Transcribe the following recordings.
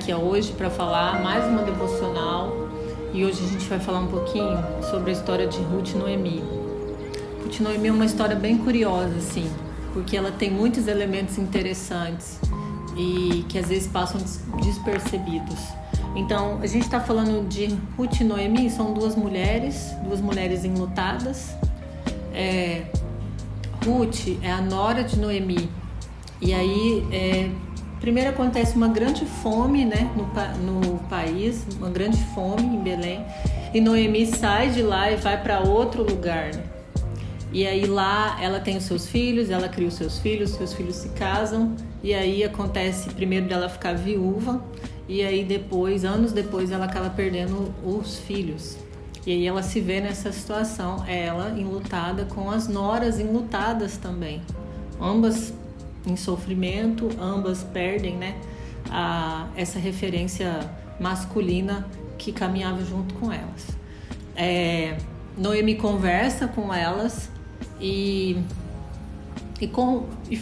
aqui hoje para falar mais uma devocional e hoje a gente vai falar um pouquinho sobre a história de Ruth e Noemi. Ruth e Noemi é uma história bem curiosa, assim, porque ela tem muitos elementos interessantes e que às vezes passam despercebidos. Então, a gente está falando de Ruth e Noemi, são duas mulheres enlutadas. Ruth é a nora de Noemi. E aí, primeiro acontece uma grande fome, né, no país, uma grande fome em Belém. E Noemi sai de lá e vai para outro lugar, né? E aí lá ela tem os seus filhos, ela cria os seus filhos se casam. E aí acontece primeiro dela ficar viúva. E aí depois, anos depois, ela acaba perdendo os filhos. E aí ela se vê nessa situação, ela enlutada com as noras enlutadas também. Ambas em sofrimento, ambas perdem, né, essa referência masculina que caminhava junto com elas. Noemi conversa com elas e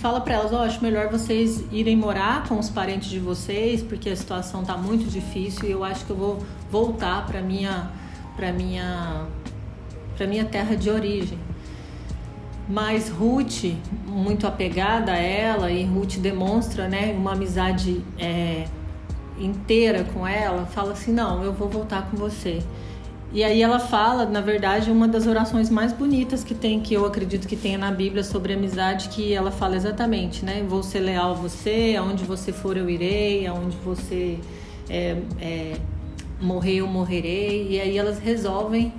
fala para elas, acho melhor vocês irem morar com os parentes de vocês, porque a situação está muito difícil e eu acho que eu vou voltar para minha terra de origem. Mas Ruth, muito apegada a ela, e Ruth demonstra, né, uma amizade inteira com ela, fala assim, não, eu vou voltar com você. E aí ela fala, na verdade, uma das orações mais bonitas que tem, que eu acredito que tenha na Bíblia sobre amizade, que ela fala exatamente, né? Vou ser leal a você, aonde você for eu irei, aonde você morrer eu morrerei. E aí elas resolvem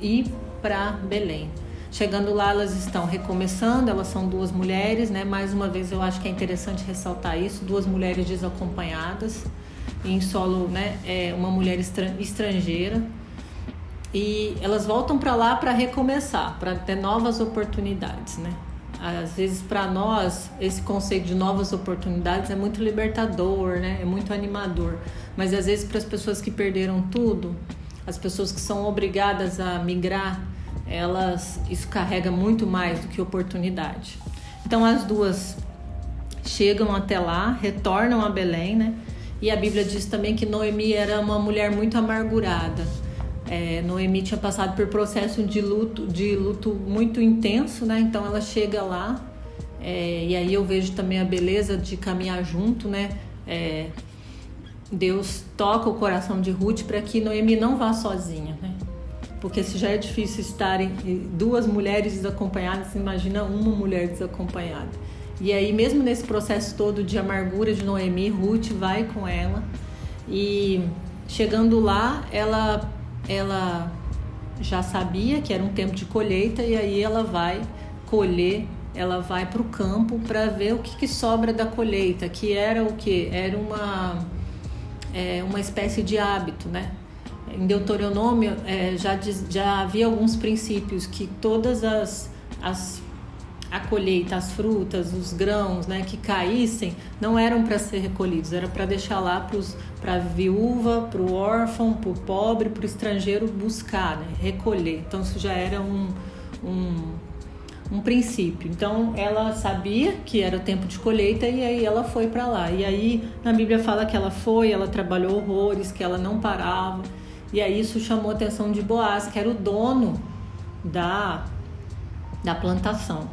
ir para Belém. Chegando lá, elas estão recomeçando, elas são duas mulheres, né? Mais uma vez eu acho que é interessante ressaltar isso, duas mulheres desacompanhadas, em solo, né? Uma mulher estrangeira. E elas voltam para lá para recomeçar, para ter novas oportunidades, né? Às vezes para nós esse conceito de novas oportunidades é muito libertador, né? É muito animador. Mas às vezes para as pessoas que perderam tudo, as pessoas que são obrigadas a migrar, isso carrega muito mais do que oportunidade. Então as duas chegam até lá, retornam a Belém, né? E a Bíblia diz também que Noemi era uma mulher muito amargurada. Noemi tinha passado por processo de luto muito intenso, né? Então ela chega lá, e aí eu vejo também a beleza de caminhar junto, né? Deus toca o coração de Ruth para que Noemi não vá sozinha, né? Porque se já é difícil estarem duas mulheres desacompanhadas, imagina uma mulher desacompanhada. E aí mesmo nesse processo todo de amargura de Noemi, Ruth vai com ela, e chegando lá, ela já sabia que era um tempo de colheita, e aí ela vai colher, ela vai para o campo para ver o que sobra da colheita, que era o quê? Era uma espécie de hábito, né? Em Deuteronômio já havia alguns princípios que todas a colheita, as frutas, os grãos, né, que caíssem, não eram para ser recolhidos, era para deixar lá para a viúva, para o órfão, para o pobre, para o estrangeiro buscar, né, recolher. Então isso já era um princípio. Então ela sabia que era o tempo de colheita e aí ela foi para lá. E aí na Bíblia fala que ela trabalhou horrores, que ela não parava. E aí isso chamou a atenção de Boaz, que era o dono da plantação.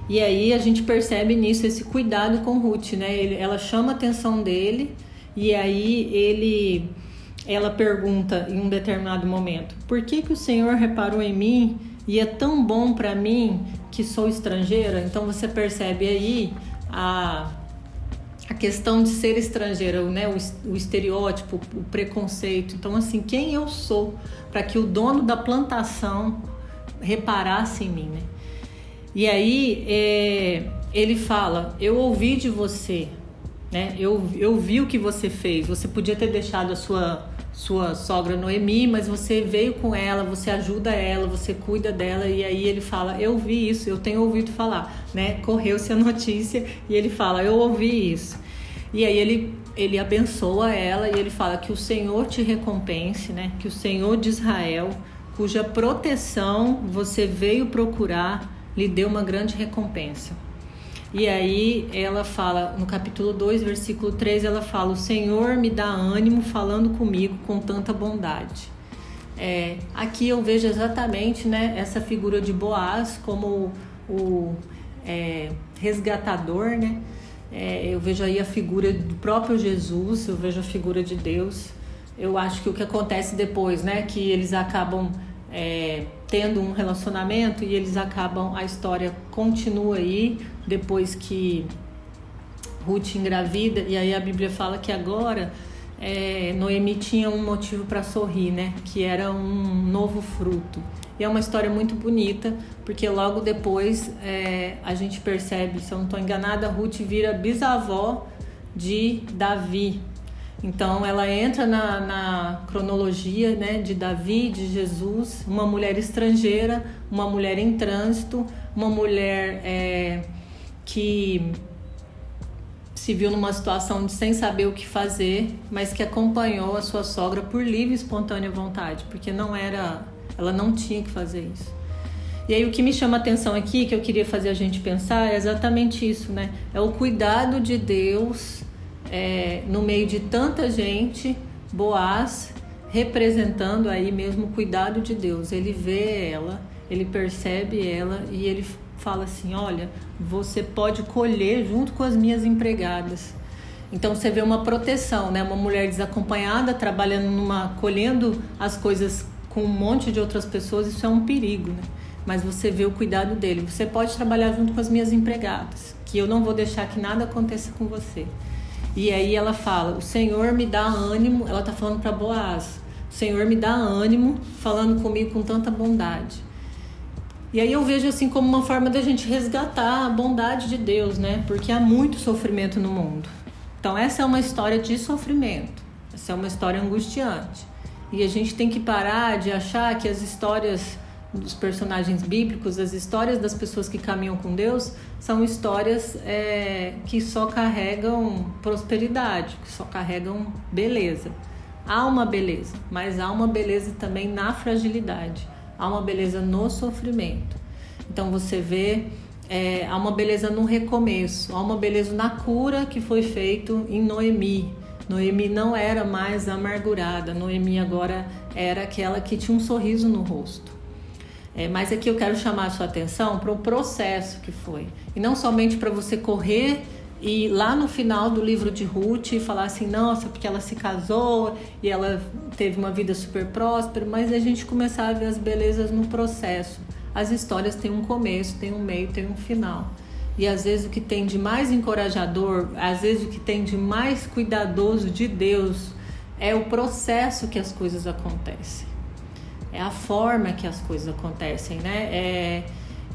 E aí a gente percebe nisso esse cuidado com Ruth, né? Ela chama a atenção dele, e aí ela pergunta em um determinado momento: por que o Senhor reparou em mim e é tão bom para mim que sou estrangeira? Então você percebe aí a questão de ser estrangeira, né? O estereótipo, o preconceito. Então assim, quem eu sou para que o dono da plantação reparasse em mim, né? E aí ele fala: eu ouvi de você, né? Eu vi o que você fez. Você podia ter deixado a sua sogra Noemi, mas você veio com ela, você ajuda ela, você cuida dela. E aí ele fala: eu vi isso, eu tenho ouvido falar, né? Correu-se a notícia e ele fala: eu ouvi isso. E aí ele abençoa ela e ele fala que o Senhor te recompense, né? Que o Senhor de Israel, cuja proteção você veio procurar, lhe deu uma grande recompensa. E aí ela fala, no capítulo 2, versículo 3, ela fala: o Senhor me dá ânimo falando comigo com tanta bondade. Aqui eu vejo exatamente, né, essa figura de Boaz como o resgatador, né? Eu vejo aí a figura do próprio Jesus, eu vejo a figura de Deus. Eu acho que o que acontece depois, né, que eles acabam tendo um relacionamento e eles acabam, a história continua aí depois que Ruth engravida, e aí a Bíblia fala que agora Noemi tinha um motivo para sorrir, né, que era um novo fruto. E é uma história muito bonita, porque logo depois a gente percebe, se eu não estou enganada, Ruth vira bisavó de Davi. Então ela entra na cronologia, né, de Davi, de Jesus, uma mulher estrangeira, uma mulher em trânsito, uma mulher que se viu numa situação de sem saber o que fazer, mas que acompanhou a sua sogra por livre e espontânea vontade, porque ela não tinha que fazer isso. E aí o que me chama a atenção aqui, que eu queria fazer a gente pensar, é exatamente isso, né? É o cuidado de Deus no meio de tanta gente. Boaz representando aí mesmo o cuidado de Deus. Ele vê ela, ele percebe ela e ele fala assim: olha, você pode colher junto com as minhas empregadas. Então você vê uma proteção, né? Uma mulher desacompanhada trabalhando colhendo as coisas com um monte de outras pessoas, isso é um perigo, né? Mas você vê o cuidado dele. Você pode trabalhar junto com as minhas empregadas, que eu não vou deixar que nada aconteça com você. E aí ela fala: o Senhor me dá ânimo. Ela está falando para Boaz: o Senhor me dá ânimo, falando comigo com tanta bondade. E aí eu vejo assim como uma forma da gente resgatar a bondade de Deus, né? Porque há muito sofrimento no mundo. Então essa é uma história de sofrimento. Essa é uma história angustiante. E a gente tem que parar de achar que as histórias dos personagens bíblicos, as histórias das pessoas que caminham com Deus, são histórias que só carregam prosperidade, que só carregam beleza. Há uma beleza, mas há uma beleza também na fragilidade. Há uma beleza no sofrimento. Então você vê, há uma beleza no recomeço, há uma beleza na cura que foi feito em Noemi. Noemi não era mais amargurada, Noemi agora era aquela que tinha um sorriso no rosto. Mas aqui eu quero chamar a sua atenção para o processo que foi. E não somente para você correr e lá no final do livro de Ruth falar assim: nossa, porque ela se casou e ela teve uma vida super próspera, mas a gente começar a ver as belezas no processo. As histórias têm um começo, têm um meio, têm um final. E às vezes o que tem de mais encorajador, às vezes o que tem de mais cuidadoso de Deus é o processo que as coisas acontecem. É a forma que as coisas acontecem, né?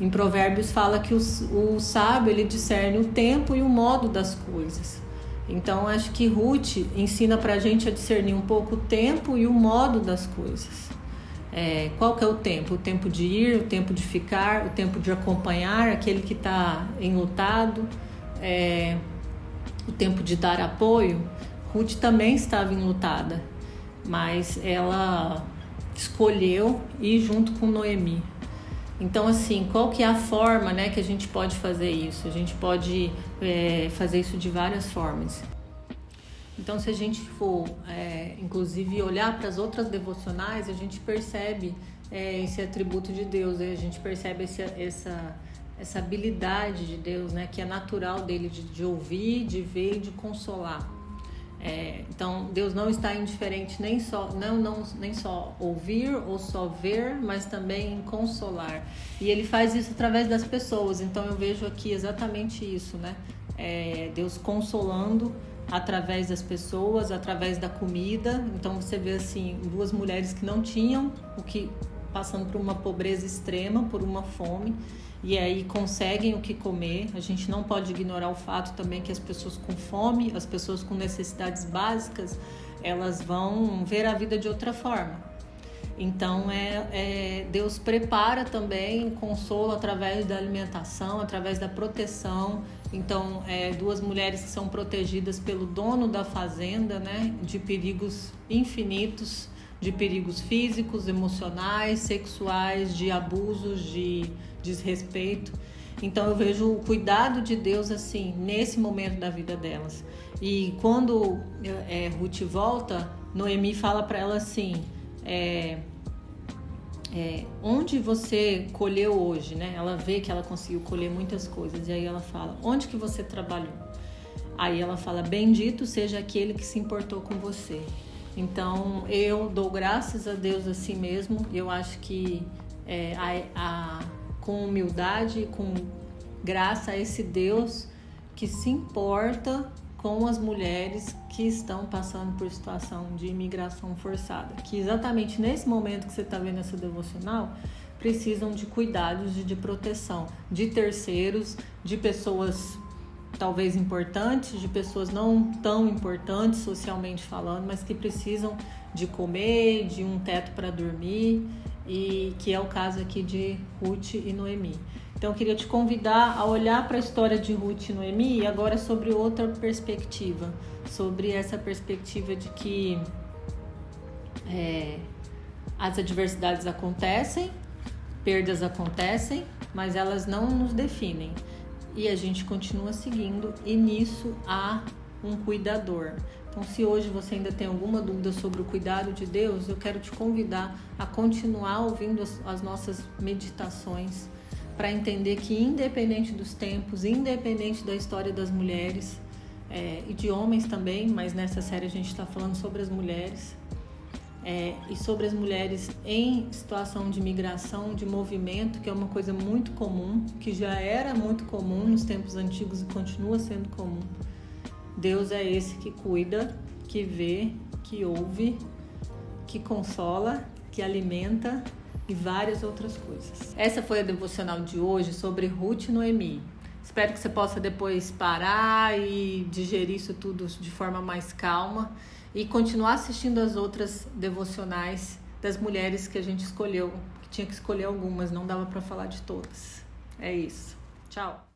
Em Provérbios fala que o sábio, ele discerne o tempo e o modo das coisas. Então acho que Ruth ensina pra gente a discernir um pouco o tempo e o modo das coisas. Qual que é o tempo? O tempo de ir, o tempo de ficar, o tempo de acompanhar aquele que está enlutado, o tempo de dar apoio. Ruth também estava enlutada, mas ela escolheu ir junto com Noemi. Então, assim, qual que é a forma, né, que a gente pode fazer isso? A gente pode fazer isso de várias formas. Então, se a gente for, inclusive, olhar para as outras devocionais, a gente percebe esse atributo de Deus, a gente percebe essa habilidade de Deus, né, que é natural dele de ouvir, de ver e de consolar. Então Deus não está indiferente nem só ouvir ou só ver, mas também em consolar, e ele faz isso através das pessoas. Então eu vejo aqui exatamente isso, né? Deus consolando através das pessoas, através da comida. Então você vê assim, duas mulheres que não tinham passando por uma pobreza extrema, por uma fome, e aí conseguem o que comer. A gente não pode ignorar o fato também que as pessoas com fome, as pessoas com necessidades básicas, elas vão ver a vida de outra forma. Então Deus prepara também consolo através da alimentação, através da proteção. Então duas mulheres que são protegidas pelo dono da fazenda, né, de perigos infinitos, de perigos físicos, emocionais, sexuais, de abusos, de desrespeito. Então eu vejo o cuidado de Deus assim, nesse momento da vida delas. E quando Ruth volta, Noemi fala para ela assim, onde você colheu hoje, né? Ela vê que ela conseguiu colher muitas coisas, e aí ela fala, onde que você trabalhou? Aí ela fala, bendito seja aquele que se importou com você. Então eu dou graças a Deus assim mesmo. Eu acho que com humildade, com graça a esse Deus que se importa com as mulheres que estão passando por situação de imigração forçada, que exatamente nesse momento que você está vendo essa devocional, precisam de cuidados e de proteção de terceiros, de pessoas talvez importantes, de pessoas não tão importantes socialmente falando, mas que precisam de comer, de um teto para dormir, e que é o caso aqui de Ruth e Noemi. Então eu queria te convidar a olhar para a história de Ruth e Noemi e agora sobre outra perspectiva, sobre essa perspectiva de que as adversidades acontecem, perdas acontecem, mas elas não nos definem. E a gente continua seguindo, e nisso há um cuidador. Então, se hoje você ainda tem alguma dúvida sobre o cuidado de Deus, eu quero te convidar a continuar ouvindo as nossas meditações, para entender que independente dos tempos, independente da história das mulheres, e de homens também, mas nessa série a gente está falando sobre as mulheres, e sobre as mulheres em situação de migração, de movimento, que é uma coisa muito comum, que já era muito comum nos tempos antigos e continua sendo comum. Deus é esse que cuida, que vê, que ouve, que consola, que alimenta e várias outras coisas. Essa foi a devocional de hoje sobre Ruth e Noemi. Espero que você possa depois parar e digerir isso tudo de forma mais calma e continuar assistindo as outras devocionais das mulheres que a gente escolheu, que tinha que escolher algumas, não dava para falar de todas. É isso. Tchau.